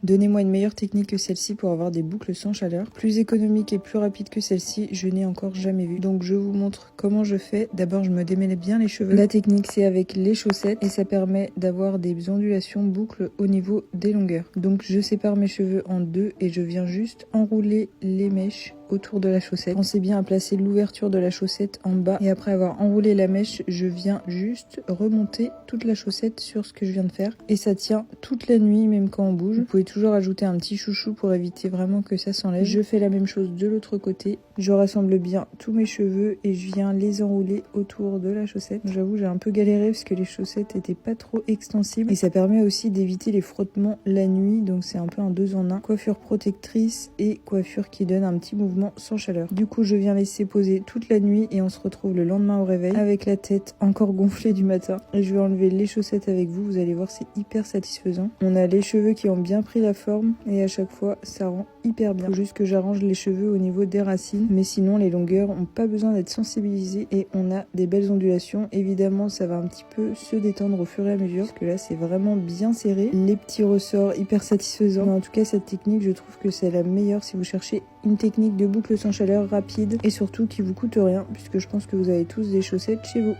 Donnez-moi une meilleure technique que celle-ci pour avoir des boucles sans chaleur. Plus économique et plus rapide que celle-ci, je n'ai encore jamais vu. Donc je vous montre comment je fais. D'abord, je me démêle bien les cheveux. La technique, c'est avec les chaussettes et ça permet d'avoir des ondulations boucles au niveau des longueurs. Donc je sépare mes cheveux en deux et je viens juste enrouler les mèches autour de la chaussette. Pensez bien à placer l'ouverture de la chaussette en bas et après avoir enroulé la mèche, je viens juste remonter toute la chaussette sur ce que je viens de faire et ça tient toute la nuit même quand on bouge. Vous pouvez toujours ajouter un petit chouchou pour éviter vraiment que ça s'enlève. Je fais la même chose de l'autre côté. Je rassemble bien tous mes cheveux et je viens les enrouler autour de la chaussette. J'avoue, j'ai un peu galéré parce que les chaussettes étaient pas trop extensibles et ça permet aussi d'éviter les frottements la nuit. Donc c'est un peu un 2 en 1. Coiffure protectrice et coiffure qui donne un petit mouvement sans chaleur. Du coup, je viens laisser poser toute la nuit et on se retrouve le lendemain au réveil avec la tête encore gonflée du matin. Et je vais enlever les chaussettes avec vous. Vous allez voir, c'est hyper satisfaisant. On a les cheveux qui ont bien pris la forme et à chaque fois, ça rend hyper bien. Faut juste que j'arrange les cheveux au niveau des racines. Mais sinon, les longueurs ont pas besoin d'être sensibilisées et on a des belles ondulations. Évidemment, ça va un petit peu se détendre au fur et à mesure parce que là, c'est vraiment bien serré. Les petits ressorts hyper satisfaisants. Mais en tout cas, cette technique, je trouve que c'est la meilleure si vous cherchez une technique de boucle sans chaleur rapide et surtout qui vous coûte rien puisque je pense que vous avez tous des chaussettes chez vous.